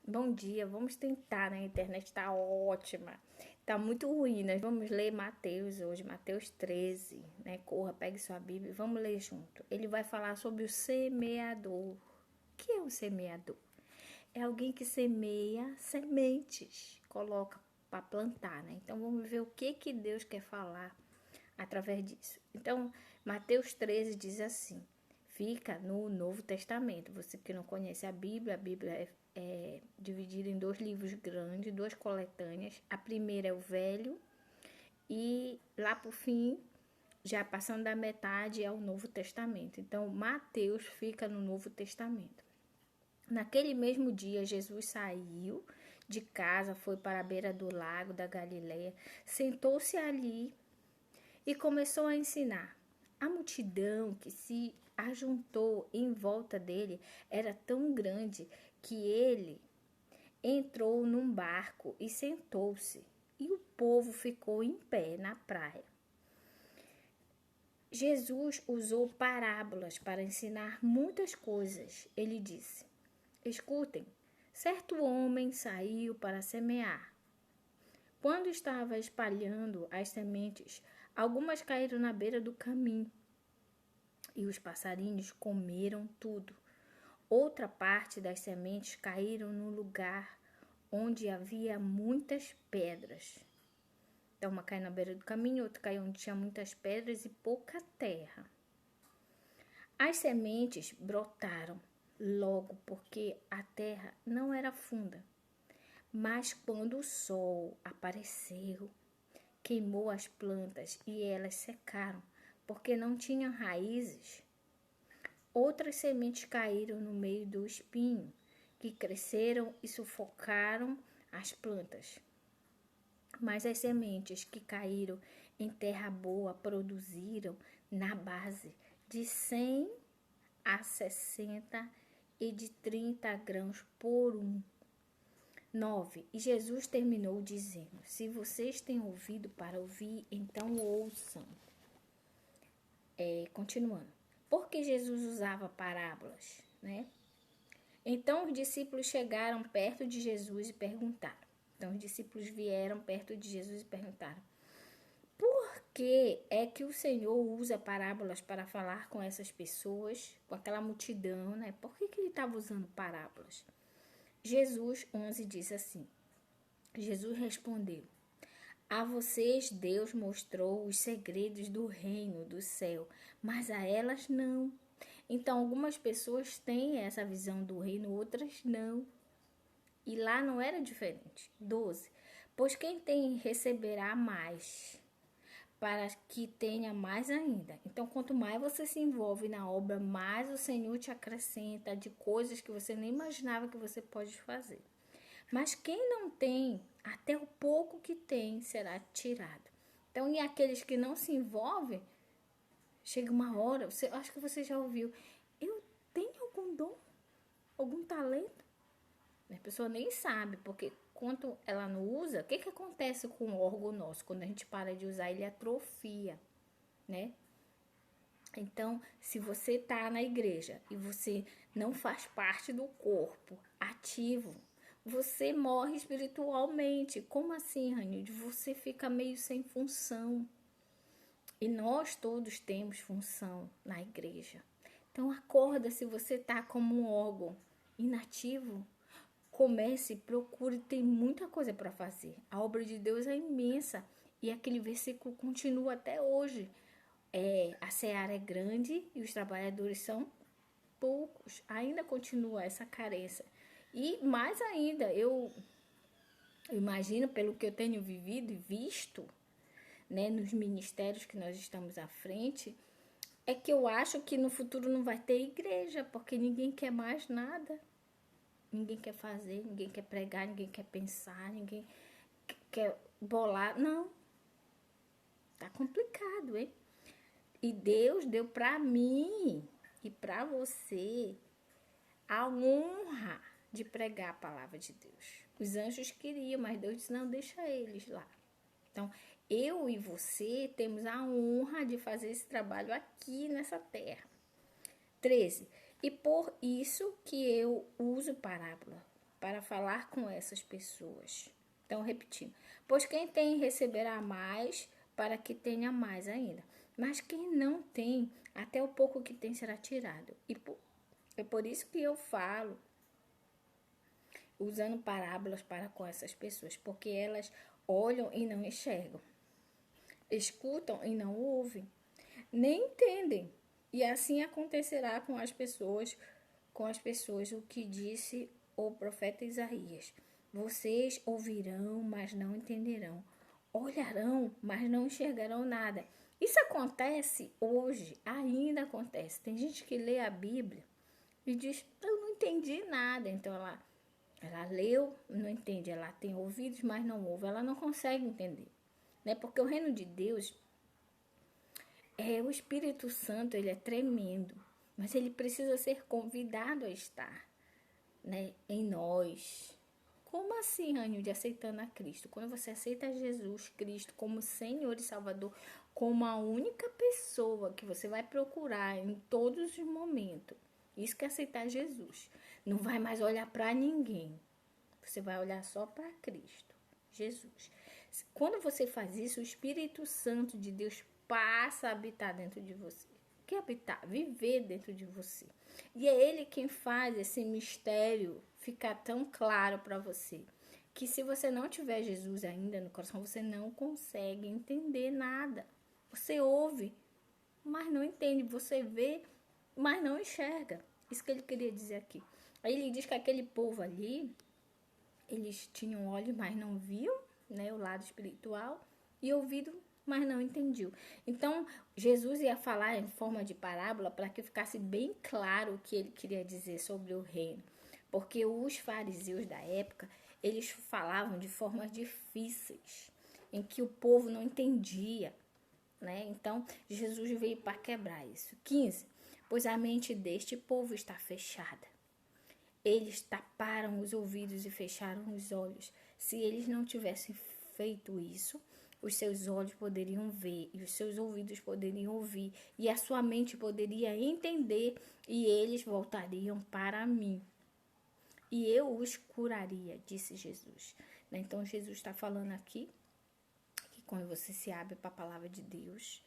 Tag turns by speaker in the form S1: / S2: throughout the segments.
S1: Bom dia, vamos tentar, né? A internet tá ótima, tá muito ruim. Nós vamos ler Mateus hoje, Mateus 13, né? Corra, pegue sua Bíblia e vamos ler junto. Ele vai falar sobre o semeador. O que é o semeador? É alguém que semeia sementes, coloca para plantar, né? Então vamos ver o que Deus quer falar através disso. Então, Mateus 13 diz assim: fica no Novo Testamento. Você que não conhece a Bíblia é dividida em dois livros grandes, duas coletâneas. A primeira é o Velho e lá por fim, já passando da metade, é o Novo Testamento. Então, Mateus fica no Novo Testamento. Naquele mesmo dia, Jesus saiu de casa, foi para a beira do lago da Galileia, sentou-se ali e começou a ensinar. A multidão que se ajuntou em volta dele era tão grande que ele entrou num barco e sentou-se, e o povo ficou em pé na praia. Jesus usou parábolas para ensinar muitas coisas. Ele disse: escutem, certo homem saiu para semear. Quando estava espalhando as sementes, algumas caíram na beira do caminho e os passarinhos comeram tudo. Outra parte das sementes caíram no lugar onde havia muitas pedras. Então, uma caiu na beira do caminho, outra caiu onde tinha muitas pedras e pouca terra. As sementes brotaram logo porque a terra não era funda. Mas quando o sol apareceu, queimou as plantas e elas secaram, porque não tinham raízes. Outras sementes caíram no meio do espinho, que cresceram e sufocaram as plantas. Mas as sementes que caíram em terra boa produziram na base de 100 a 60 e de 30 grãos por um. 9. E Jesus terminou dizendo: se vocês têm ouvido para ouvir, então ouçam. Continuando. Por que Jesus usava parábolas, né? Então os discípulos chegaram perto de Jesus e perguntaram. Então os discípulos vieram perto de Jesus e perguntaram: por que é que o Senhor usa parábolas para falar com essas pessoas, com aquela multidão, né? Por que ele estava usando parábolas? Jesus 11 diz assim: Jesus respondeu: a vocês Deus mostrou os segredos do reino do céu, mas a elas não. Então, algumas pessoas têm essa visão do reino, outras não. E lá não era diferente. 12. Pois quem tem receberá mais, para que tenha mais ainda. Então, quanto mais você se envolve na obra, mais o Senhor te acrescenta de coisas que você nem imaginava que você pode fazer. Mas quem não tem, até o pouco que tem será tirado. Então, e aqueles que não se envolvem, chega uma hora, acho que você já ouviu, eu tenho algum dom, algum talento? A pessoa nem sabe, porque quando ela não usa, o que acontece com o órgão nosso? Quando a gente para de usar, ele atrofia, né? Então, se você está na igreja e você não faz parte do corpo ativo, você morre espiritualmente. Como assim, Ranilde? Você fica meio sem função. E nós todos temos função na igreja. Então, acorda se você está como um órgão inativo. Comece, procure, tem muita coisa para fazer. A obra de Deus é imensa. E aquele versículo continua até hoje. A seara é grande e os trabalhadores são poucos. Ainda continua essa carência. E mais ainda, eu imagino, pelo que eu tenho vivido e visto, né, nos ministérios que nós estamos à frente, é que eu acho que no futuro não vai ter igreja, porque ninguém quer mais nada. Ninguém quer fazer, ninguém quer pregar, ninguém quer pensar, ninguém quer bolar. Não, tá complicado, hein? E Deus deu para mim e para você a honra de pregar a palavra de Deus. Os anjos queriam, mas Deus disse: não, deixa eles lá. Então, eu e você temos a honra de fazer esse trabalho aqui nessa terra. 13. E por isso que eu uso parábola, para falar com essas pessoas. Então, repetindo. Pois quem tem receberá mais, para que tenha mais ainda. Mas quem não tem, até o pouco que tem será tirado. E é por isso que eu falo, usando parábolas para com essas pessoas, porque elas olham e não enxergam, escutam e não ouvem, nem entendem. E assim acontecerá com as pessoas o que disse o profeta Isaías. Vocês ouvirão, mas não entenderão. Olharão, mas não enxergarão nada. Isso acontece hoje, ainda acontece. Tem gente que lê a Bíblia e diz, eu não entendi nada. Então ela leu, não entende. Ela tem ouvidos, mas não ouve. Ela não consegue entender. Né? Porque o reino de Deus, o Espírito Santo, ele é tremendo. Mas ele precisa ser convidado a estar, né, em nós. Como assim, Rânio, aceitando a Cristo? Quando você aceita Jesus Cristo como Senhor e Salvador, como a única pessoa que você vai procurar em todos os momentos. Isso que é aceitar Jesus. Não vai mais olhar para ninguém. Você vai olhar só para Cristo, Jesus. Quando você faz isso, o Espírito Santo de Deus passa a habitar dentro de você. Que habitar? Viver dentro de você. E é Ele quem faz esse mistério ficar tão claro para você. Que se você não tiver Jesus ainda no coração, você não consegue entender nada. Você ouve, mas não entende. Você vê, mas não enxerga. Isso que ele queria dizer aqui. Aí ele diz que aquele povo ali, eles tinham olhos, mas não viam, né, o lado espiritual, e ouvido, mas não entendiam. Então, Jesus ia falar em forma de parábola para que ficasse bem claro o que ele queria dizer sobre o reino. Porque os fariseus da época, eles falavam de formas difíceis, em que o povo não entendia, né? Então, Jesus veio para quebrar isso. 15. Pois a mente deste povo está fechada. Eles taparam os ouvidos e fecharam os olhos. Se eles não tivessem feito isso, os seus olhos poderiam ver e os seus ouvidos poderiam ouvir e a sua mente poderia entender e eles voltariam para mim. E eu os curaria, disse Jesus. Então, Jesus está falando aqui que quando você se abre para a palavra de Deus,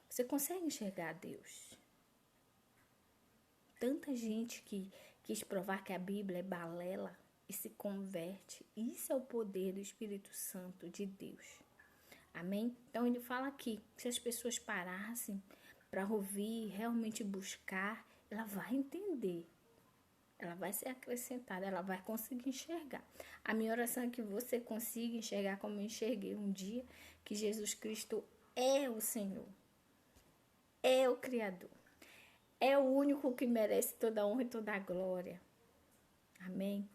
S1: você consegue enxergar Deus. Tanta gente que quis provar que a Bíblia é balela e se converte. Isso é o poder do Espírito Santo de Deus. Amém? Então ele fala aqui, que se as pessoas parassem para ouvir, realmente buscar, ela vai entender. Ela vai ser acrescentada, ela vai conseguir enxergar. A minha oração é que você consiga enxergar como eu enxerguei um dia, que Jesus Cristo é o Senhor, é o Criador. É o único que merece toda a honra e toda a glória. Amém?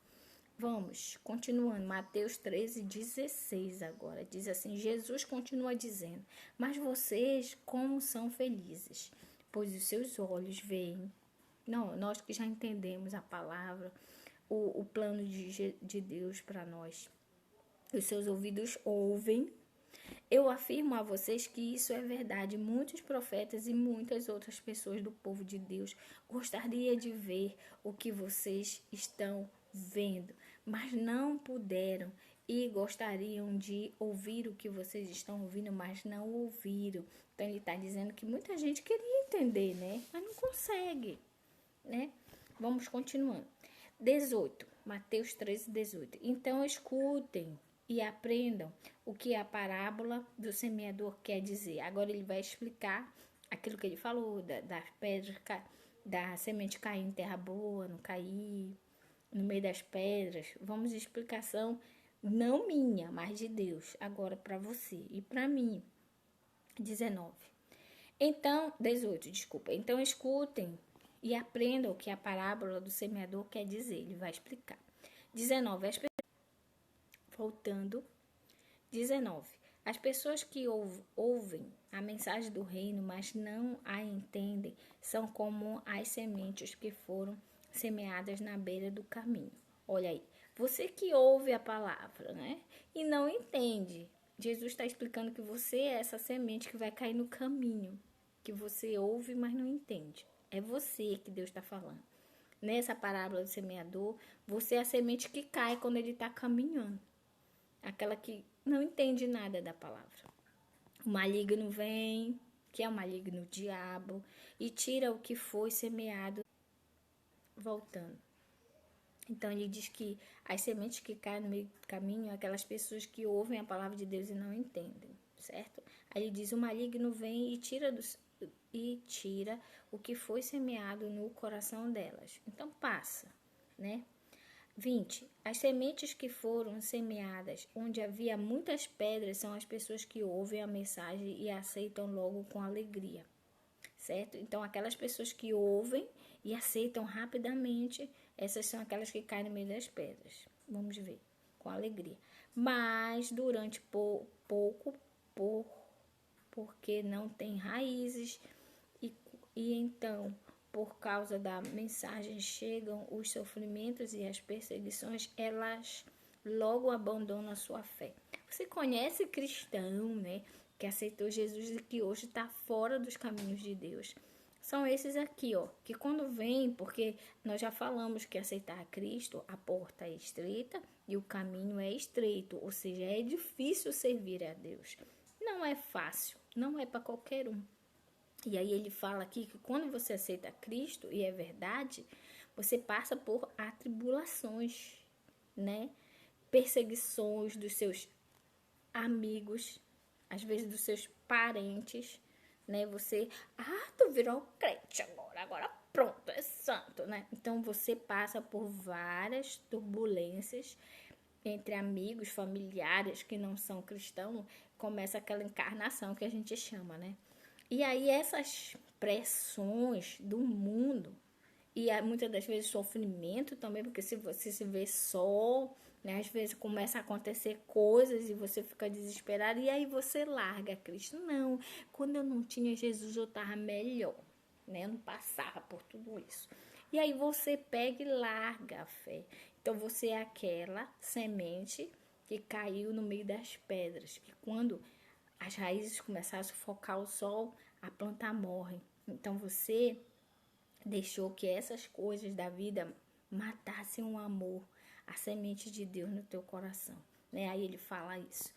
S1: Vamos, continuando. Mateus 13:16 agora. Diz assim, Jesus continua dizendo, mas vocês como são felizes, pois os seus olhos veem. Não, nós que já entendemos a palavra, o plano de Deus para nós. Os seus ouvidos ouvem. Eu afirmo a vocês que isso é verdade. Muitos profetas e muitas outras pessoas do povo de Deus gostariam de ver o que vocês estão vendo, mas não puderam, e gostariam de ouvir o que vocês estão ouvindo, mas não ouviram. Então ele está dizendo que muita gente queria entender, né? Mas não consegue, né? Vamos continuando. 18, Mateus 13:18. Então escutem e aprendam o que a parábola do semeador quer dizer. Agora ele vai explicar aquilo que ele falou, das pedras, da semente cair em terra boa, não cair no meio das pedras. Vamos explicação não minha, mas de Deus, agora para você e para mim. 19. Então, 18, desculpa. Então escutem e aprendam o que a parábola do semeador quer dizer. Ele vai explicar. 19. Voltando, 19. As pessoas que ouvem a mensagem do reino, mas não a entendem, são como as sementes que foram semeadas na beira do caminho. Olha aí, você que ouve a palavra, né? E não entende. Jesus está explicando que você é essa semente que vai cair no caminho, que você ouve, mas não entende. É você que Deus está falando. nessa parábola do semeador, você é a semente que cai quando ele está caminhando. Aquela que não entende nada da palavra. O maligno vem, que é o maligno, o diabo, e tira o que foi semeado voltando. Então ele diz que as sementes que caem no meio do caminho, aquelas pessoas que ouvem a palavra de Deus e não entendem, certo? Aí ele diz, o maligno vem e tira o que foi semeado no coração delas. Então passa, né? 20. As sementes que foram semeadas onde havia muitas pedras são as pessoas que ouvem a mensagem e aceitam logo com alegria, certo? Então aquelas pessoas que ouvem e aceitam rapidamente, essas são aquelas que caem no meio das pedras. Vamos ver, com alegria. Mas durante pouco, porque não tem raízes, e então, por causa da mensagem, chegam os sofrimentos e as perseguições, elas logo abandonam a sua fé. Você conhece cristão, né, que aceitou Jesus e que hoje está fora dos caminhos de Deus? São esses aqui, ó, que quando vem, porque nós já falamos que aceitar a Cristo, a porta é estreita e o caminho é estreito, ou seja, é difícil servir a Deus. Não é fácil, não é para qualquer um. E aí ele fala aqui que quando você aceita Cristo, e é verdade, você passa por atribulações, né? Perseguições dos seus amigos, às vezes dos seus parentes, né? Tu virou crente agora pronto, é santo, né? Então você passa por várias turbulências entre amigos, familiares que não são cristãos, começa aquela encarnação que a gente chama, né? E aí essas pressões do mundo e muitas das vezes sofrimento também, porque se você se vê só, né, às vezes começa a acontecer coisas e você fica desesperado e aí você larga Cristo. Não, quando eu não tinha Jesus eu estava melhor, né? Eu não passava por tudo isso. E aí você pega e larga a fé. Então você é aquela semente que caiu no meio das pedras, que quando as raízes começaram a sufocar o sol, a planta morre. Então você deixou que essas coisas da vida matassem o amor, a semente de Deus no teu coração, né? Aí ele fala isso.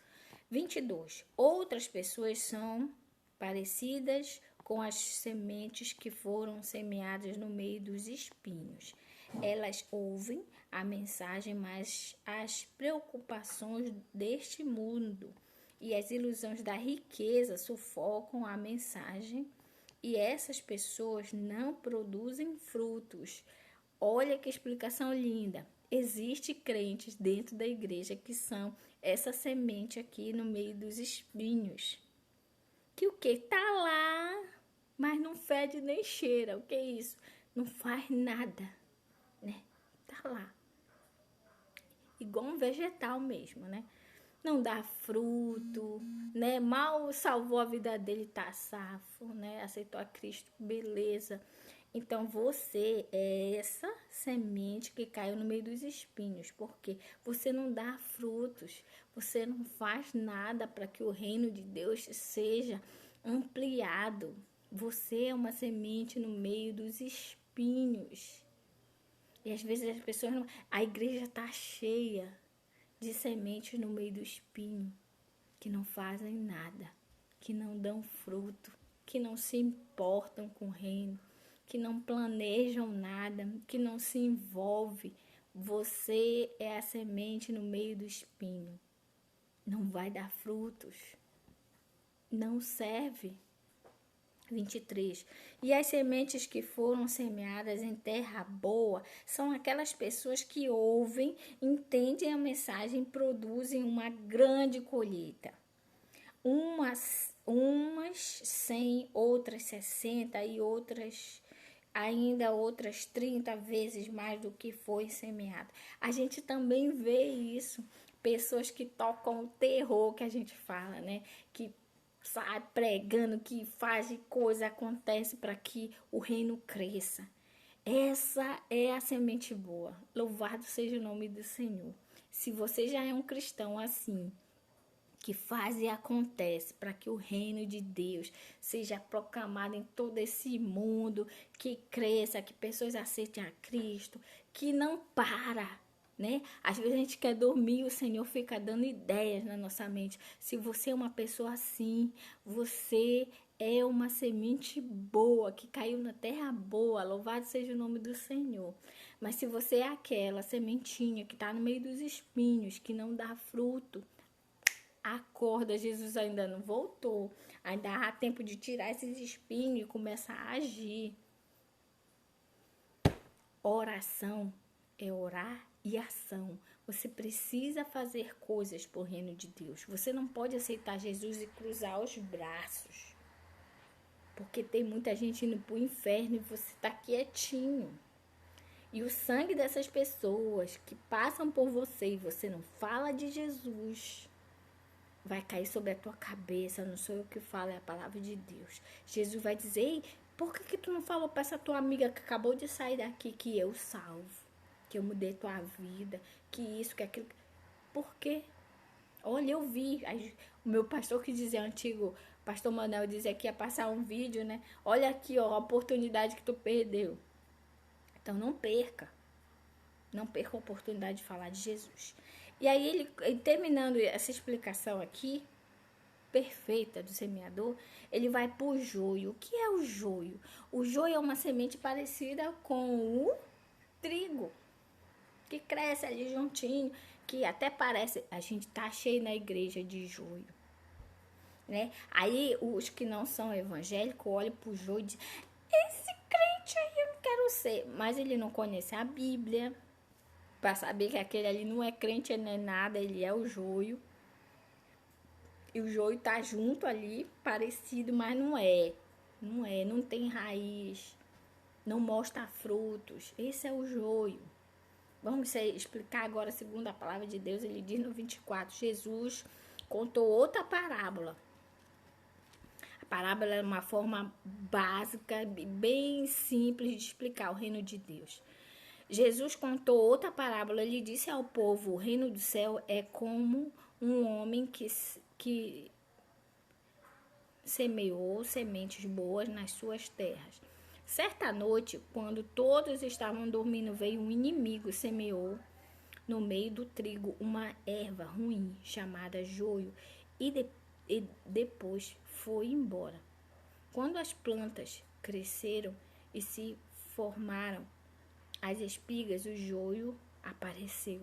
S1: 22. Outras pessoas são parecidas com as sementes que foram semeadas no meio dos espinhos. Elas ouvem a mensagem, mas as preocupações deste mundo e as ilusões da riqueza sufocam a mensagem e essas pessoas não produzem frutos. Olha que explicação linda. Existem crentes dentro da igreja que são essa semente aqui no meio dos espinhos. Que o que? Tá lá, mas não fede nem cheira. O que é isso? Não faz nada, né? Tá lá. Igual um vegetal mesmo, né? Não dá fruto, né? Mal salvou a vida dele, tá safo, né? Aceitou a Cristo, beleza. Então você é essa semente que caiu no meio dos espinhos, porque você não dá frutos, você não faz nada para que o reino de Deus seja ampliado. Você é uma semente no meio dos espinhos. E às vezes as pessoas não. A igreja está cheia de sementes no meio do espinho, que não fazem nada, que não dão fruto, que não se importam com o reino, que não planejam nada, que não se envolve. Você é a semente no meio do espinho. Não vai dar frutos. Não serve. 23. E as sementes que foram semeadas em terra boa são aquelas pessoas que ouvem, entendem a mensagem e produzem uma grande colheita. Umas 100, outras 60 e outras 30 vezes mais do que foi semeado. A gente também vê isso, pessoas que tocam o terror, que a gente fala, né? Que sai pregando, que faz coisa, acontece para que o reino cresça. Essa é a semente boa. Louvado seja o nome do Senhor. Se você já é um cristão assim, que faz e acontece para que o reino de Deus seja proclamado em todo esse mundo, que cresça, que pessoas aceitem a Cristo, que não para, né? Às vezes a gente quer dormir e o Senhor fica dando ideias na nossa mente. Se você é uma pessoa assim, você é uma semente boa, que caiu na terra boa, louvado seja o nome do Senhor. Mas se você é aquela sementinha que está no meio dos espinhos, que não dá fruto, acorda, Jesus ainda não voltou. Ainda há tempo de tirar esses espinhos e começar a agir. Oração é orar e ação. Você precisa fazer coisas por reino de Deus. Você não pode aceitar Jesus e cruzar os braços. Porque tem muita gente indo para o inferno e você está quietinho. E o sangue dessas pessoas que passam por você e você não fala de Jesus, vai cair sobre a tua cabeça. Não sou eu que falo, é a palavra de Deus. Jesus vai dizer: ei, por que tu não falou para essa tua amiga que acabou de sair daqui que eu salvo, que eu mudei tua vida, que isso, que aquilo? Por quê? Olha, eu vi. Aí, o meu pastor que dizia, antigo pastor Manuel, dizia que ia passar um vídeo, né? Olha aqui, ó, a oportunidade que tu perdeu. Então não perca. Não perca a oportunidade de falar de Jesus. E aí ele terminando essa explicação aqui, perfeita do semeador, ele vai para o joio. O que é o joio? O joio é uma semente parecida com o trigo, que cresce ali juntinho, que até parece, a gente tá cheio na igreja de joio, né? Aí os que não são evangélicos olham pro joio e dizem: esse crente aí eu não quero ser. Mas ele não conhece a Bíblia para saber que aquele ali não é crente, ele não é nada, ele é o joio. E o joio tá junto ali, parecido, mas não é. Não é, não tem raiz, não mostra frutos. Esse é o joio. Vamos explicar agora, segundo a palavra de Deus. Ele diz no 24, Jesus contou outra parábola. A parábola é uma forma básica, bem simples de explicar o reino de Deus. Jesus contou outra parábola. Ele disse ao povo: o reino do céu é como um homem que semeou sementes boas nas suas terras. Certa noite, quando todos estavam dormindo, veio um inimigo e semeou no meio do trigo uma erva ruim chamada joio e depois foi embora. Quando as plantas cresceram e se formaram as espigas, o joio apareceu.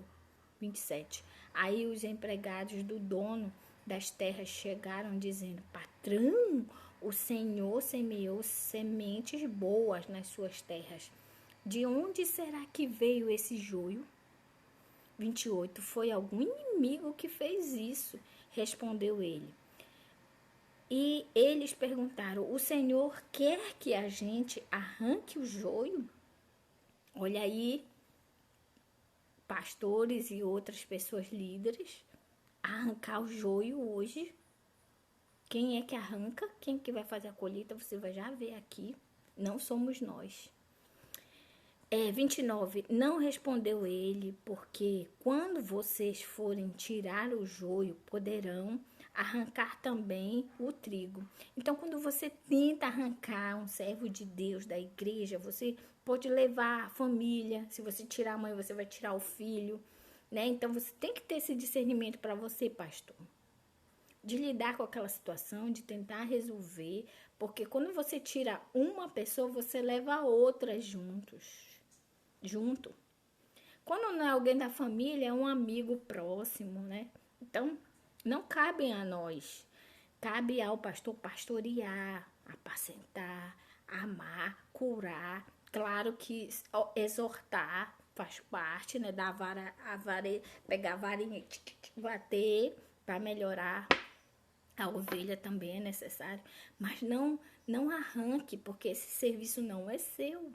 S1: 27. Aí os empregados do dono das terras chegaram dizendo: patrão, o Senhor semeou sementes boas nas suas terras. De onde será que veio esse joio? 28. Foi algum inimigo que fez isso, respondeu ele. E eles perguntaram: o Senhor quer que a gente arranque o joio? Olha aí, pastores e outras pessoas líderes, arrancar o joio hoje. Quem é que arranca? Quem é que vai fazer a colheita? Você vai já ver aqui. Não somos nós. 29. Não respondeu ele, porque quando vocês forem tirar o joio, poderão arrancar também o trigo. Então, quando você tenta arrancar um servo de Deus da igreja, você pode levar a família. Se você tirar a mãe, você vai tirar o filho, né? Então, você tem que ter esse discernimento para você, pastor, de lidar com aquela situação, de tentar resolver, porque quando você tira uma pessoa, você leva outras junto. Quando não é alguém da família, é um amigo próximo, né? Então, não cabe a nós. Cabe ao pastor pastorear, apacentar, amar, curar. Claro que exortar faz parte, né? Da vara, pegar a varinha e bater para melhorar. A ovelha também é necessário. Mas não arranque, porque esse serviço não é seu.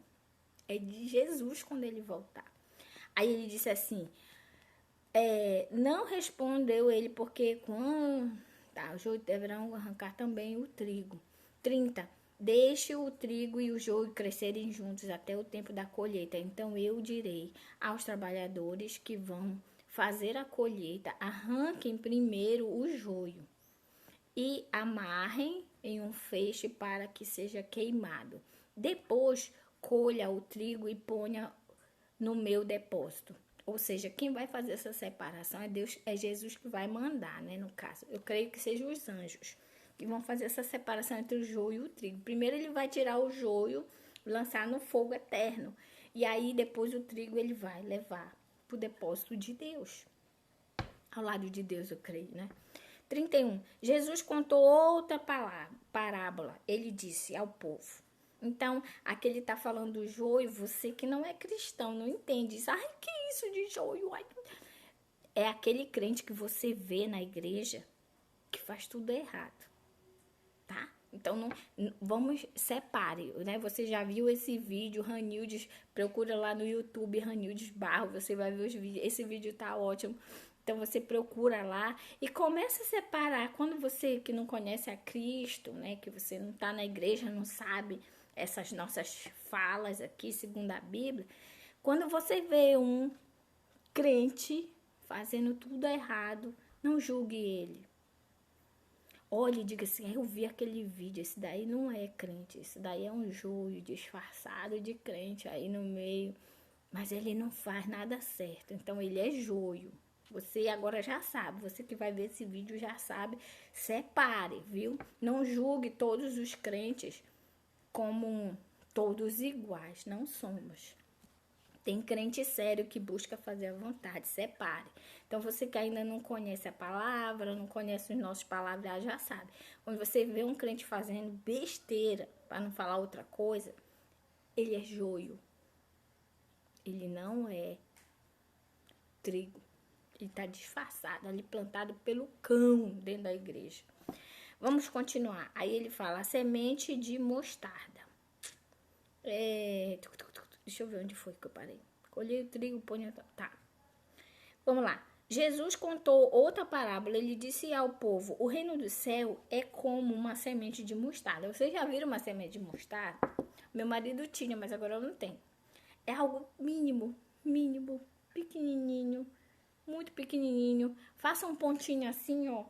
S1: É de Jesus quando ele voltar. Aí ele disse assim: não respondeu ele, porque quando o joio deverão arrancar também o trigo. 30. Deixe o trigo e o joio crescerem juntos até o tempo da colheita. Então eu direi aos trabalhadores que vão fazer a colheita, arranquem primeiro o joio e amarrem em um feixe para que seja queimado. Depois, colha o trigo e ponha no meu depósito. Ou seja, quem vai fazer essa separação é Deus, é Jesus que vai mandar, né? No caso, eu creio que sejam os anjos que vão fazer essa separação entre o joio e o trigo. Primeiro ele vai tirar o joio, lançar no fogo eterno. E aí depois o trigo ele vai levar para o depósito de Deus. Ao lado de Deus, eu creio, né? 31. Jesus contou outra parábola. Ele disse ao povo. Então, aqui ele está falando do joio. Você que não é cristão, não entende isso. Ai, que isso de joio? Ai. É aquele crente que você vê na igreja que faz tudo errado. Tá? Então, não, vamos, separe, né? Você já viu esse vídeo, Ranildes, procura lá no YouTube, Ranildes Barro, você vai ver os vídeos. Esse vídeo tá ótimo. Então, você procura lá e começa a separar. Quando você que não conhece a Cristo, né? Que você não tá na igreja, não sabe essas nossas falas aqui, segundo a Bíblia. Quando você vê um crente fazendo tudo errado, não julgue ele. Olhe e diga assim, eu vi aquele vídeo, esse daí não é crente, esse daí é um joio disfarçado de crente aí no meio, mas ele não faz nada certo, então ele é joio. Você agora já sabe, você que vai ver esse vídeo já sabe, separe, viu? Não julgue todos os crentes como todos iguais, não somos. Tem crente sério que busca fazer a vontade, separe. Então, você que ainda não conhece a palavra, não conhece os nossos palavreados, já sabe. Quando você vê um crente fazendo besteira, para não falar outra coisa, ele é joio. Ele não é trigo. Ele está disfarçado, ali plantado pelo cão dentro da igreja. Vamos continuar. Aí ele fala, a semente de mostarda. Deixa eu ver onde foi que eu parei. Colhei o trigo, põe... Tá. Vamos lá. Jesus contou outra parábola. Ele disse ao povo, o reino do céu é como uma semente de mostarda. Vocês já viram uma semente de mostarda? Meu marido tinha, mas agora eu não tenho. É algo mínimo, pequenininho, muito pequenininho. Faça um pontinho assim, ó.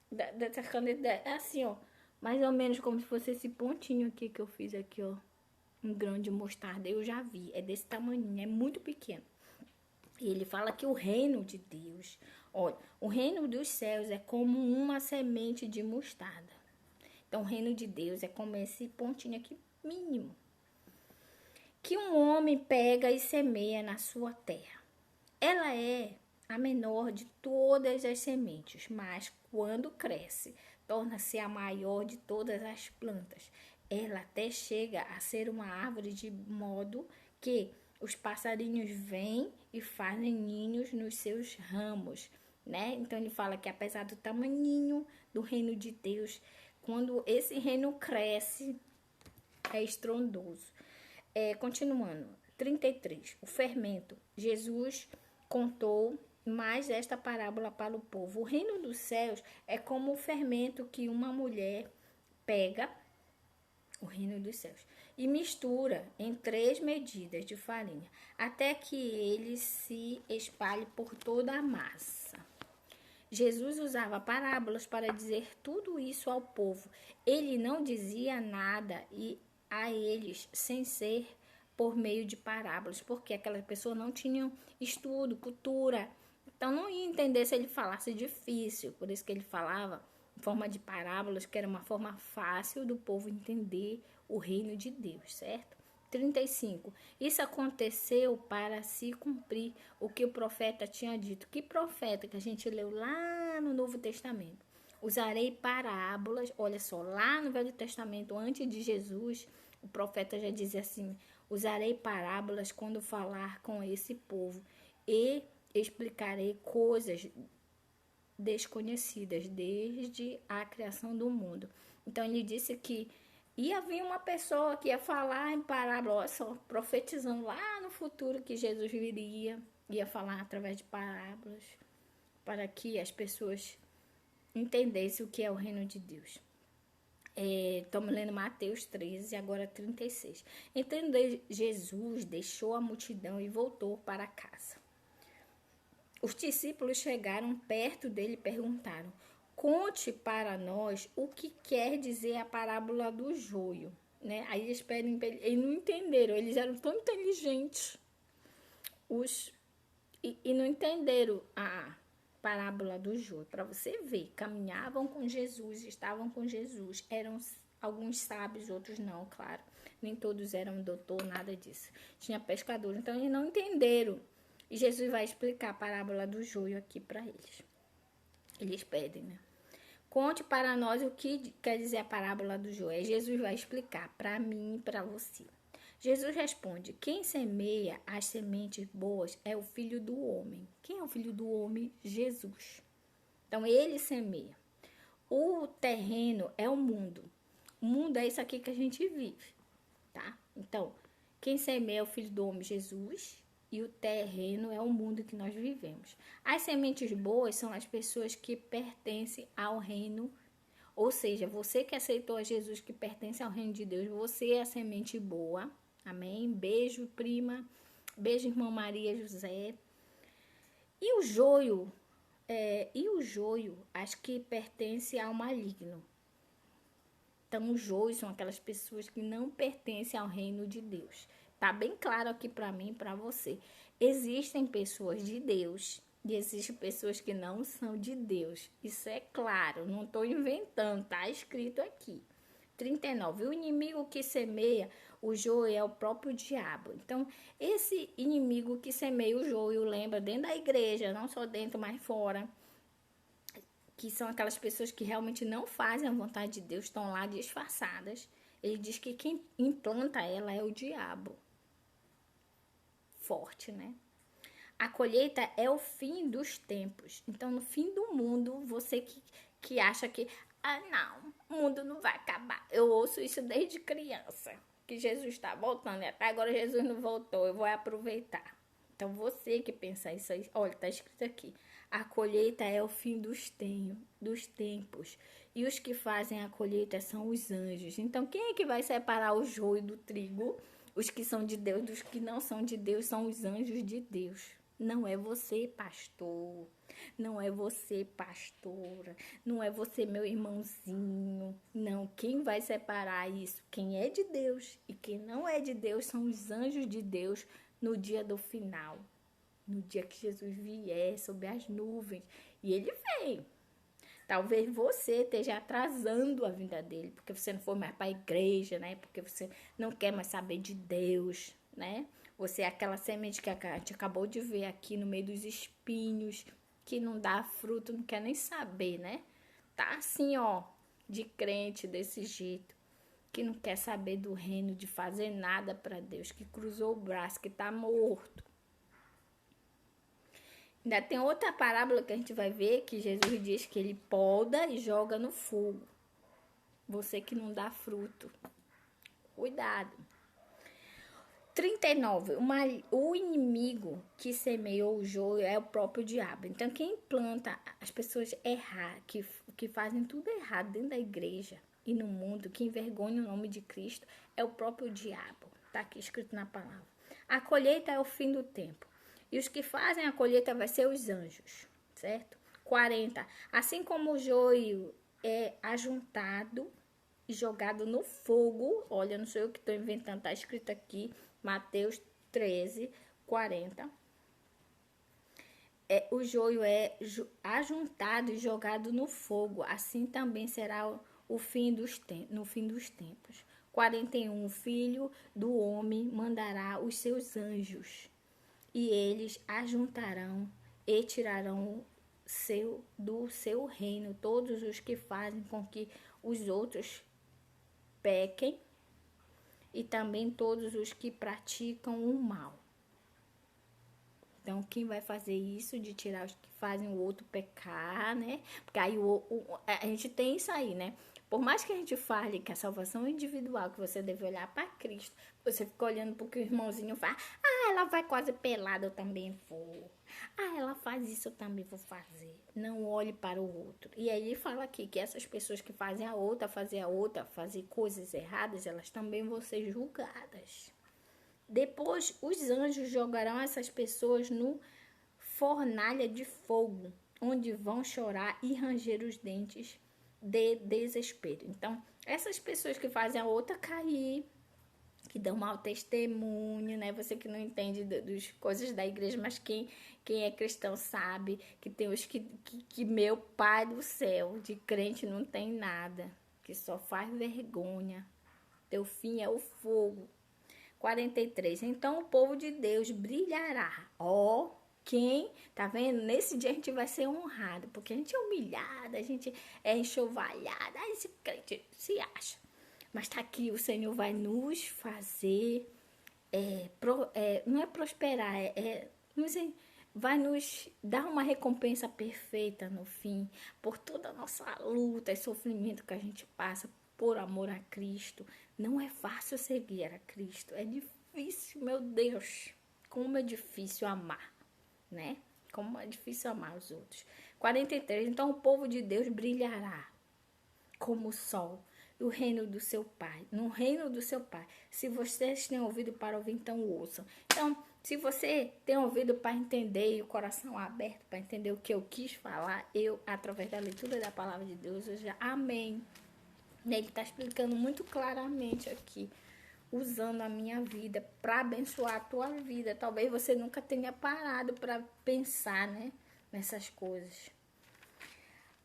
S1: Dessa caneta, assim, ó. Mais ou menos como se fosse esse pontinho aqui que eu fiz aqui, ó. Um grão de mostarda, eu já vi. É desse tamanho, é muito pequeno. E ele fala que o reino de Deus, olha, o reino dos céus é como uma semente de mostarda. Então, o reino de Deus é como esse pontinho aqui, mínimo. Que um homem pega e semeia na sua terra. Ela é a menor de todas as sementes, mas quando cresce, torna-se a maior de todas as plantas. Ela até chega a ser uma árvore de modo que os passarinhos vêm e fazem ninhos nos seus ramos, né? Então ele fala que apesar do tamanhinho do reino de Deus, quando esse reino cresce, é estrondoso. Continuando, 33, o fermento. Jesus contou mais esta parábola para o povo. O reino dos céus é como o fermento que uma mulher pega, o reino dos céus, e mistura em 3 medidas de farinha, até que ele se espalhe por toda a massa. Jesus usava parábolas para dizer tudo isso ao povo. Ele não dizia nada a eles sem ser por meio de parábolas, porque aquelas pessoas não tinham estudo, cultura, então não ia entender se ele falasse difícil, por isso que ele falava em forma de parábolas, que era uma forma fácil do povo entender o reino de Deus, certo? 35. Isso aconteceu para se cumprir o que o profeta tinha dito. Que profeta que a gente leu lá no Novo Testamento? Usarei parábolas, olha só, lá no Velho Testamento, antes de Jesus, o profeta já dizia assim, usarei parábolas quando falar com esse povo e explicarei coisas desconhecidas desde a criação do mundo. Então ele disse que ia vir uma pessoa que ia falar em parábolas, só profetizando lá no futuro que Jesus viria, ia falar através de parábolas, para que as pessoas entendessem o que é o reino de Deus. Estamos lendo Mateus 13, agora 36. Então Jesus deixou a multidão e voltou para casa. Os discípulos chegaram perto dele e perguntaram: conte para nós o que quer dizer a parábola do joio. Né? Aí eles não entenderam, eles eram tão inteligentes e não entenderam a parábola do joio. Para você ver, caminhavam com Jesus, estavam com Jesus, eram alguns sábios, outros não, claro. Nem todos eram doutor, nada disso. Tinha pescador, então eles não entenderam. E Jesus vai explicar a parábola do joio aqui para eles. Eles pedem, né? Conte para nós o que quer dizer a parábola do joio. Jesus vai explicar para mim e para você. Jesus responde: quem semeia as sementes boas é o Filho do Homem. Quem é o Filho do Homem? Jesus. Então, ele semeia. O terreno é o mundo. O mundo é isso aqui que a gente vive, tá? Então, quem semeia é o Filho do Homem, Jesus, e o terreno é o mundo que nós vivemos. As sementes boas são as pessoas que pertencem ao reino, ou seja, você que aceitou a Jesus, que pertence ao reino de Deus, você é a semente boa. Amém? Beijo, prima. Beijo, irmã Maria José. E o joio, as que pertencem ao maligno. Então, os joios são aquelas pessoas que não pertencem ao reino de Deus. Tá bem claro aqui para mim e para você. Existem pessoas de Deus e existem pessoas que não são de Deus. Isso é claro, não estou inventando, tá escrito aqui. 39. O inimigo que semeia o joio é o próprio diabo. Então, esse inimigo que semeia o joio, lembra, dentro da igreja, não só dentro, mas fora, que são aquelas pessoas que realmente não fazem a vontade de Deus, estão lá disfarçadas. Ele diz que quem implanta ela é o diabo. Forte, né? A colheita é o fim dos tempos. Então, no fim do mundo, você que acha que, não, o mundo não vai acabar. Eu ouço isso desde criança, que Jesus está voltando. E até agora Jesus não voltou, eu vou aproveitar. Então, você que pensa isso aí, olha, está escrito aqui. A colheita é o fim dos tempos. E os que fazem a colheita são os anjos. Então, quem é que vai separar o joio do trigo? Os que são de Deus dos que não são de Deus são os anjos de Deus. Não é você, pastor. Não é você, pastora. Não é você, meu irmãozinho. Não, quem vai separar isso? Quem é de Deus e quem não é de Deus são os anjos de Deus no dia do final. No dia que Jesus vier sobre as nuvens. E ele vem. Talvez você esteja atrasando a vinda dele, porque você não foi mais para a igreja, né? Porque você não quer mais saber de Deus, né? Você é aquela semente que a gente acabou de ver aqui no meio dos espinhos, que não dá fruto, não quer nem saber, né? Tá assim, ó, de crente desse jeito, que não quer saber do reino, de fazer nada para Deus, que cruzou o braço, que tá morto. Ainda tem outra parábola que a gente vai ver, que Jesus diz que ele poda e joga no fogo. Você que não dá fruto. Cuidado. 39. O inimigo que semeou o joio é o próprio diabo. Então, quem planta as pessoas errar, que fazem tudo errado dentro da igreja e no mundo, que envergonha o nome de Cristo, é o próprio diabo. Está aqui escrito na palavra. A colheita é o fim do tempo. E os que fazem a colheita vai ser os anjos, certo? 40. Assim como o joio é ajuntado e jogado no fogo, olha, não sou eu que estou inventando, está escrito aqui, Mateus 13, 40. O joio é ajuntado e jogado no fogo, assim também será no fim dos tempos. 41. O Filho do Homem mandará os seus anjos, e eles ajuntarão e tirarão do seu reino todos os que fazem com que os outros pequem e também todos os que praticam o mal. Então, quem vai fazer isso de tirar os que fazem o outro pecar, né? Porque aí a gente tem isso aí, né? Por mais que a gente fale que a salvação é individual, que você deve olhar para Cristo, você fica olhando para o que o irmãozinho faz. Ah, ela vai quase pelada, eu também vou. Ah, ela faz isso, eu também vou fazer. Não olhe para o outro. E aí ele fala aqui que essas pessoas que fazem fazer coisas erradas, elas também vão ser julgadas. Depois, os anjos jogarão essas pessoas no fornalha de fogo, onde vão chorar e ranger os dentes de desespero. Então, essas pessoas que fazem a outra cair, que dão mau testemunho, né? Você que não entende das coisas da igreja, mas quem é cristão sabe que tem os que meu pai do céu, de crente não tem nada, que só faz vergonha. Teu fim é o fogo. 43. Então o povo de Deus brilhará. Ó, quem, tá vendo? Nesse dia a gente vai ser honrado, porque a gente é humilhada, a gente é enxovalhada. Aí esse crente se acha. Mas tá aqui, o Senhor vai nos fazer, não é prosperar, vai nos dar uma recompensa perfeita no fim, por toda a nossa luta e sofrimento que a gente passa por amor a Cristo. Não é fácil seguir a Cristo, é difícil, meu Deus, como é difícil amar, né? Como é difícil amar os outros. 43, então o povo de Deus brilhará como o sol, o reino do seu Pai, no reino do seu Pai. Se vocês têm ouvido para ouvir, então ouçam. Então, se você tem ouvido para entender e o coração aberto para entender o que eu quis falar, eu, através da leitura da palavra de Deus, eu já amém. Ele está explicando muito claramente aqui, usando a minha vida para abençoar a tua vida. Talvez você nunca tenha parado para pensar, né, nessas coisas.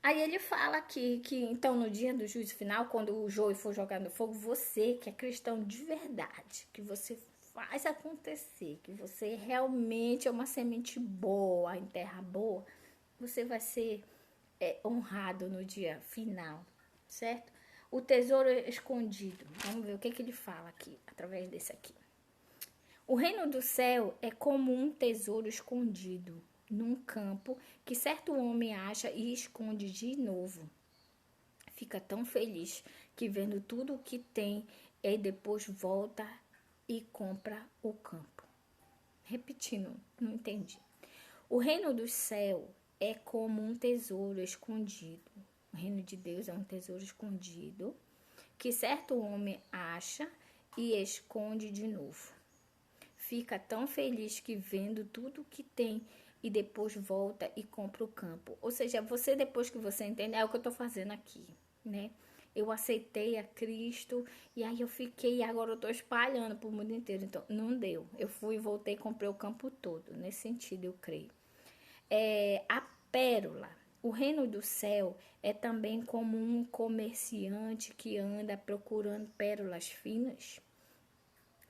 S1: Aí ele fala aqui que então no dia do juízo final, quando o joio for jogado no fogo, você que é cristão de verdade, que você faz acontecer, que você realmente é uma semente boa, em terra boa, você vai ser honrado no dia final, certo? O tesouro escondido. Vamos ver o que ele fala aqui, através desse aqui. O reino do céu é como um tesouro escondido num campo que certo homem acha e esconde de novo. Fica tão feliz que vendo tudo o que tem e depois volta e compra o campo. Repetindo, não entendi. O reino do céu é como um tesouro escondido. O reino de Deus é um tesouro escondido que certo homem acha e esconde de novo. Fica tão feliz que vendo tudo o que tem e depois volta e compra o campo. Ou seja, você depois que você entende, é o que eu estou fazendo aqui, né? Eu aceitei a Cristo e aí eu fiquei, e agora eu estou espalhando para o mundo inteiro. Então, não deu. Eu fui, voltei e comprei o campo todo. Nesse sentido, eu creio. A pérola. O reino do céu é também como um comerciante que anda procurando pérolas finas.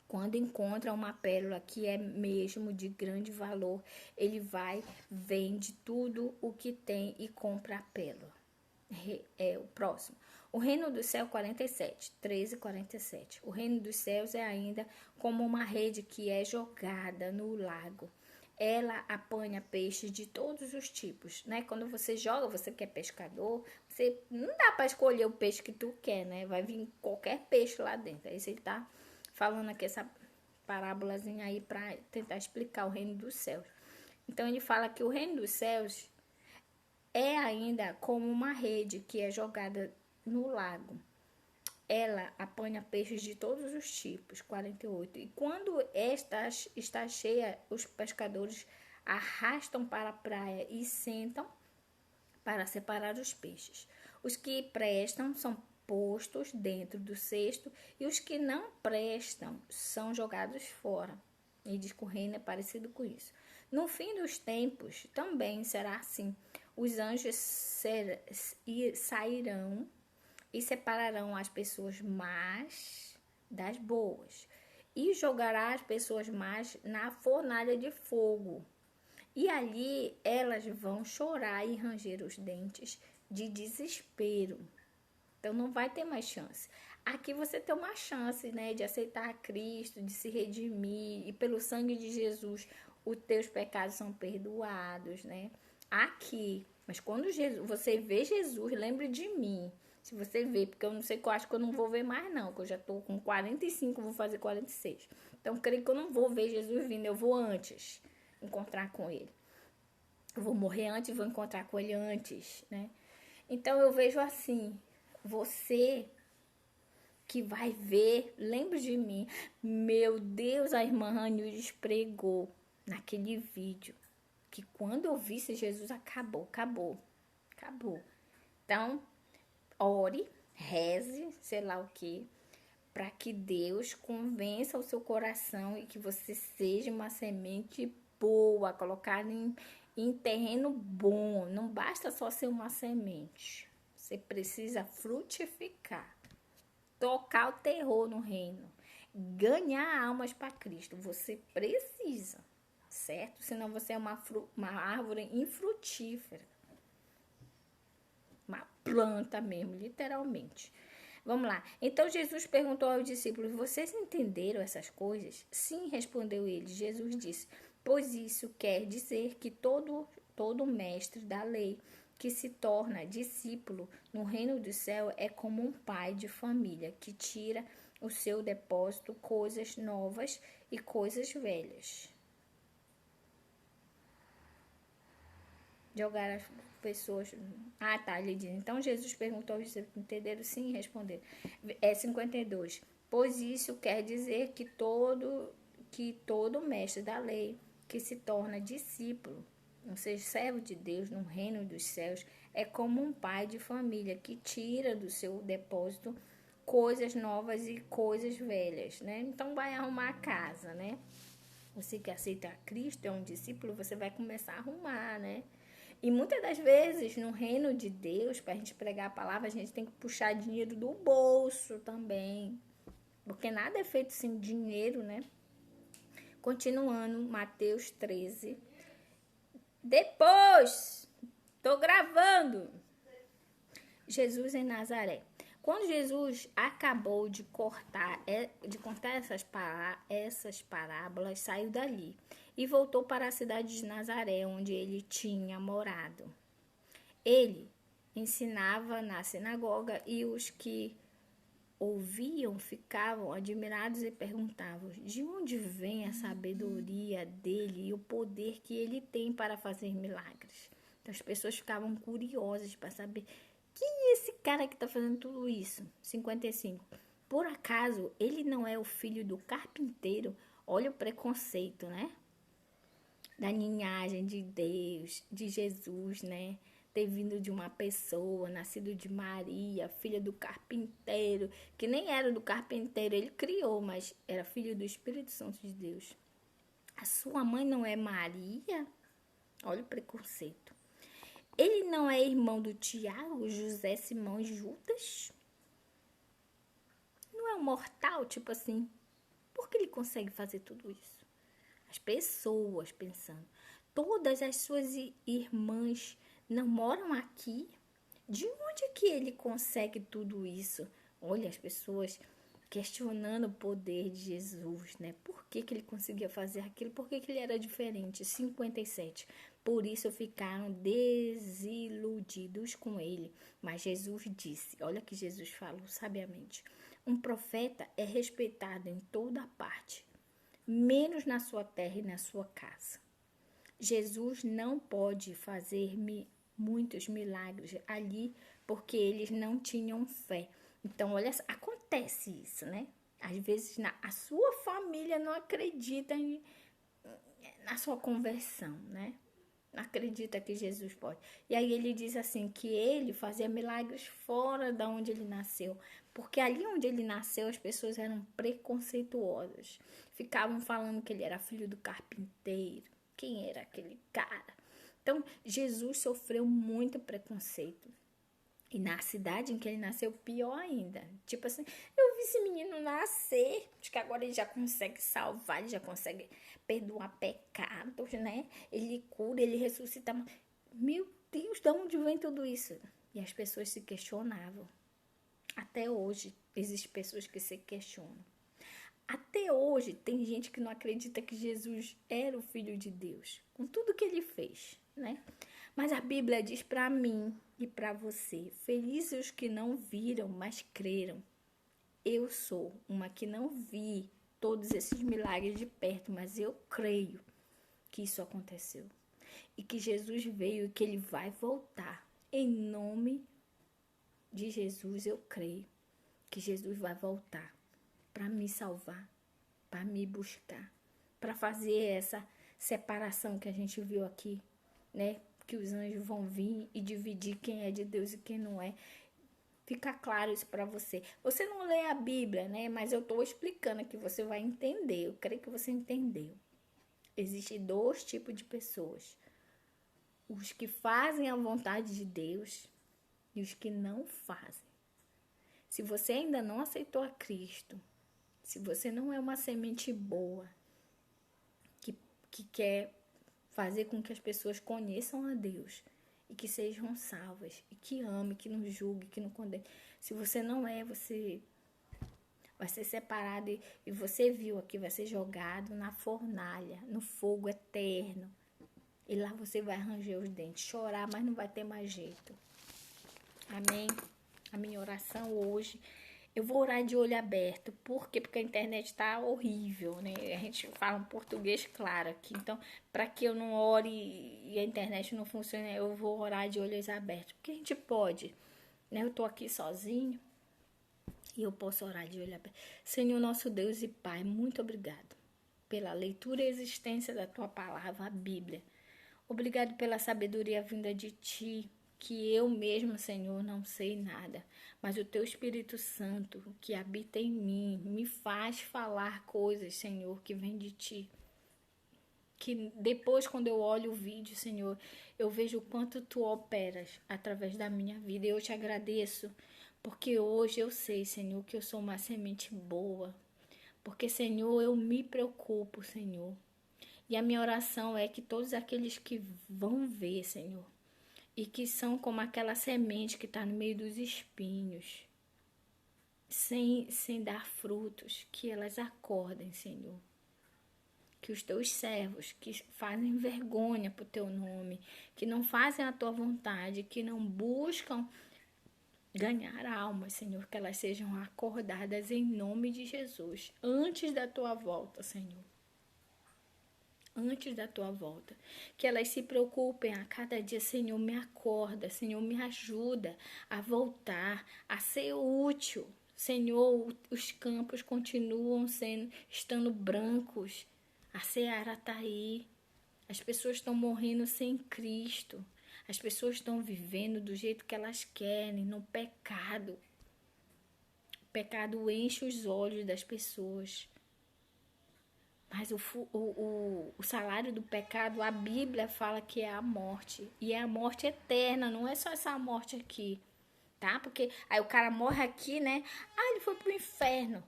S1: Quando encontra uma pérola que é mesmo de grande valor, ele vai, vende tudo o que tem e compra a pérola. É o próximo. O reino do céu 47, 13 e 47. O reino dos céus é ainda como uma rede que é jogada no lago. Ela apanha peixes de todos os tipos, né? Quando você joga, você que é pescador, você não dá para escolher o peixe que tu quer, né? Vai vir qualquer peixe lá dentro. Aí você tá falando aqui essa parábolazinha aí para tentar explicar o reino dos céus. Então ele fala que o reino dos céus é ainda como uma rede que é jogada no lago. Ela apanha peixes de todos os tipos, 48. E quando esta está cheia, os pescadores arrastam para a praia e sentam para separar os peixes. Os que prestam são postos dentro do cesto e os que não prestam são jogados fora. E diz que o reino é parecido com isso. No fim dos tempos também será assim. Os anjos sairão e separarão as pessoas más das boas e jogará as pessoas más na fornalha de fogo. E ali elas vão chorar e ranger os dentes de desespero. Então não vai ter mais chance. Aqui você tem uma chance, né, de aceitar a Cristo, de se redimir, e pelo sangue de Jesus os teus pecados são perdoados, né? Aqui, mas quando você vê Jesus, lembre de mim. Se você ver, porque eu não sei, que eu acho que eu não vou ver mais não, que eu já tô com 45, vou fazer 46. Então, eu creio que eu não vou ver Jesus vindo, eu vou antes encontrar com ele. Eu vou morrer antes e vou encontrar com ele antes, né? Então, eu vejo assim, você que vai ver, lembre de mim. Meu Deus, a irmã Ranildes pregou naquele vídeo que quando eu visse Jesus, acabou. Então, ore, reze, sei lá o que, para que Deus convença o seu coração e que você seja uma semente boa, colocada em terreno bom. Não basta só ser uma semente. Você precisa frutificar, tocar o terror no reino, ganhar almas para Cristo. Você precisa, certo? Senão você é uma árvore infrutífera. Uma planta mesmo, literalmente. Vamos lá. Então Jesus perguntou aos discípulos: vocês entenderam essas coisas? Sim, respondeu ele. Jesus disse: pois isso quer dizer que todo mestre da lei que se torna discípulo no reino do céu é como um pai de família que tira o seu depósito coisas novas e coisas velhas. Jogar as pessoas. Ah, tá, ele diz. Então Jesus perguntou aos discípulos: entenderam? Sim, responderam. 52. Pois isso quer dizer que todo mestre da lei que se torna discípulo, ou seja, servo de Deus no reino dos céus, é como um pai de família que tira do seu depósito coisas novas e coisas velhas, né? Então vai arrumar a casa, né? Você que aceita Cristo, é um discípulo, você vai começar a arrumar, né? E muitas das vezes, no reino de Deus, para a gente pregar a palavra, a gente tem que puxar dinheiro do bolso também. Porque nada é feito sem dinheiro, né? Continuando, Mateus 13. Depois, tô gravando. Jesus em Nazaré. Quando Jesus acabou de contar essas parábolas, saiu dali e voltou para a cidade de Nazaré, onde ele tinha morado. Ele ensinava na sinagoga e os que ouviam ficavam admirados e perguntavam: de onde vem a sabedoria dele e o poder que ele tem para fazer milagres? Então as pessoas ficavam curiosas para saber: quem é esse cara que está fazendo tudo isso? 55. Por acaso ele não é o filho do carpinteiro? Olha o preconceito, né? Da linhagem de Deus, de Jesus, né? Ter vindo de uma pessoa, nascido de Maria, filha do carpinteiro, que nem era do carpinteiro, ele criou, mas era filho do Espírito Santo de Deus. A sua mãe não é Maria? Olha o preconceito. Ele não é irmão do Tiago, José, Simão e Judas? Não é um mortal, tipo assim? Por que ele consegue fazer tudo isso? As pessoas pensando: todas as suas irmãs não moram aqui? De onde que ele consegue tudo isso? Olha, as pessoas questionando o poder de Jesus, né? Por que ele conseguia fazer aquilo? Por que ele era diferente? 57. Por isso ficaram desiludidos com ele. Mas Jesus disse, olha que Jesus falou sabiamente: um profeta é respeitado em toda parte, menos na sua terra e na sua casa. Jesus não pode fazer muitos milagres ali porque eles não tinham fé. Então, olha, acontece isso, né? Às vezes a sua família não acredita na sua conversão, né? Não acredita que Jesus pode. E aí ele diz assim, que ele fazia milagres fora da onde ele nasceu. Porque ali onde ele nasceu, as pessoas eram preconceituosas. Ficavam falando que ele era filho do carpinteiro. Quem era aquele cara? Então, Jesus sofreu muito preconceito. E na cidade em que ele nasceu, pior ainda. Tipo assim, eu vi esse menino nascer. Acho que agora ele já consegue salvar, ele já consegue perdoar pecados, né? Ele cura, ele ressuscita. Meu Deus, de onde vem tudo isso? E as pessoas se questionavam. Até hoje, existem pessoas que se questionam. Até hoje tem gente que não acredita que Jesus era o Filho de Deus, com tudo que ele fez, né? Mas a Bíblia diz para mim e para você: felizes os que não viram, mas creram. Eu sou uma que não vi todos esses milagres de perto, mas eu creio que isso aconteceu. E que Jesus veio e que ele vai voltar. Em nome de Jesus, eu creio que Jesus vai voltar para me salvar, para me buscar, para fazer essa separação que a gente viu aqui, né? Que os anjos vão vir e dividir quem é de Deus e quem não é. Fica claro isso para você. Você não lê a Bíblia, né? Mas eu estou explicando que você vai entender. Eu creio que você entendeu. Existem dois tipos de pessoas: os que fazem a vontade de Deus e os que não fazem. Se você ainda não aceitou a Cristo, se você não é uma semente boa, que quer fazer com que as pessoas conheçam a Deus e que sejam salvas, e que ame, que não julgue, que não condene. Se você não é, você vai ser separado e você viu aqui, vai ser jogado na fornalha, no fogo eterno. E lá você vai ranger os dentes, chorar, mas não vai ter mais jeito. Amém? A minha oração hoje, eu vou orar de olho aberto. Por quê? Porque a internet está horrível, né? A gente fala um português claro aqui. Então, para que eu não ore e a internet não funcione, eu vou orar de olhos abertos. Porque a gente pode, né? Eu tô aqui sozinho e eu posso orar de olho aberto. Senhor, nosso Deus e Pai, muito obrigado pela leitura e existência da Tua palavra, a Bíblia. Obrigado pela sabedoria vinda de Ti, que eu mesmo, Senhor, não sei nada, mas o Teu Espírito Santo que habita em mim me faz falar coisas, Senhor, que vem de Ti. Que depois, quando eu olho o vídeo, Senhor, eu vejo o quanto Tu operas através da minha vida. E eu te agradeço, porque hoje eu sei, Senhor, que eu sou uma semente boa. Porque, Senhor, eu me preocupo, Senhor. E a minha oração é que todos aqueles que vão ver, Senhor, e que são como aquela semente que está no meio dos espinhos, sem dar frutos, que elas acordem, Senhor. Que os teus servos que fazem vergonha para o teu nome, que não fazem a tua vontade, que não buscam ganhar almas, Senhor, que elas sejam acordadas em nome de Jesus, antes da tua volta, Senhor. Antes da tua volta, que elas se preocupem a cada dia: Senhor, me acorda, Senhor, me ajuda a voltar, a ser útil. Senhor, os campos continuam estando brancos, a seara está aí, as pessoas estão morrendo sem Cristo, as pessoas estão vivendo do jeito que elas querem, no pecado. O pecado enche os olhos das pessoas. Mas o salário do pecado, a Bíblia fala que é a morte. E é a morte eterna, não é só essa morte aqui, tá? Porque aí o cara morre aqui, né? Ah, ele foi pro inferno.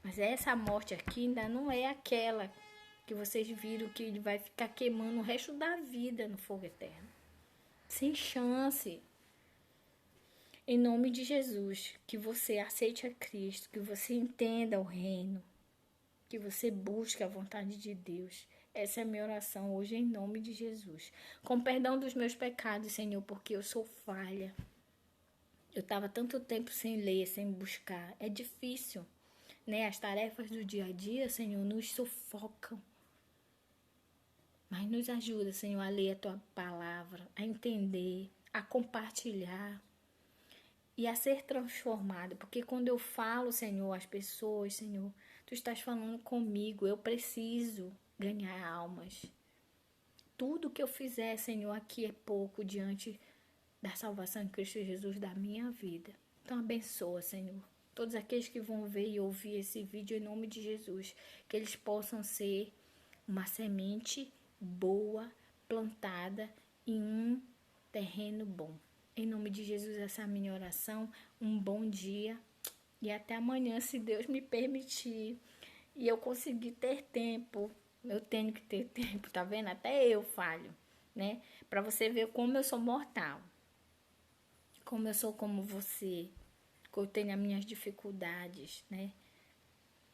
S1: Mas essa morte aqui ainda não é aquela que vocês viram que ele vai ficar queimando o resto da vida no fogo eterno. Sem chance. Em nome de Jesus, que você aceite a Cristo, que você entenda o reino, que você busque a vontade de Deus. Essa é a minha oração hoje em nome de Jesus. Com perdão dos meus pecados, Senhor, porque eu sou falha. Eu estava tanto tempo sem ler, sem buscar. É difícil, né? As tarefas do dia a dia, Senhor, nos sufocam. Mas nos ajuda, Senhor, a ler a Tua palavra, a entender, a compartilhar e a ser transformado. Porque quando eu falo, Senhor, às pessoas, Senhor, Tu estás falando comigo. Eu preciso ganhar almas. Tudo que eu fizer, Senhor, aqui é pouco diante da salvação em Cristo Jesus da minha vida. Então abençoa, Senhor, todos aqueles que vão ver e ouvir esse vídeo em nome de Jesus. Que eles possam ser uma semente boa, plantada em um terreno bom. Em nome de Jesus, essa é a minha oração. Um bom dia e até amanhã, se Deus me permitir. E eu conseguir ter tempo. Eu tenho que ter tempo, tá vendo? Até eu falho, né? Pra você ver como eu sou mortal. Como eu sou como você. Que eu tenho as minhas dificuldades, né?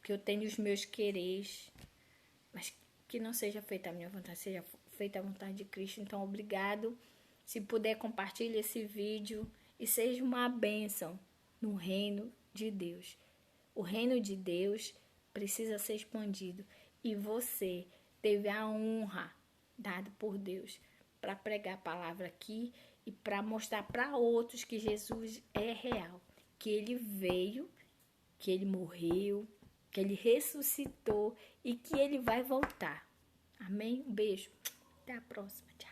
S1: que eu tenho os meus quereres, mas que não seja feita a minha vontade, seja feita a vontade de Cristo. Então, obrigado. Se puder, compartilhe esse vídeo e seja uma bênção no reino de Deus. O reino de Deus precisa ser expandido e você teve a honra dada por Deus para pregar a palavra aqui e para mostrar para outros que Jesus é real, que ele veio, que ele morreu, que ele ressuscitou e que ele vai voltar. Amém? Um beijo. Até a próxima. Tchau.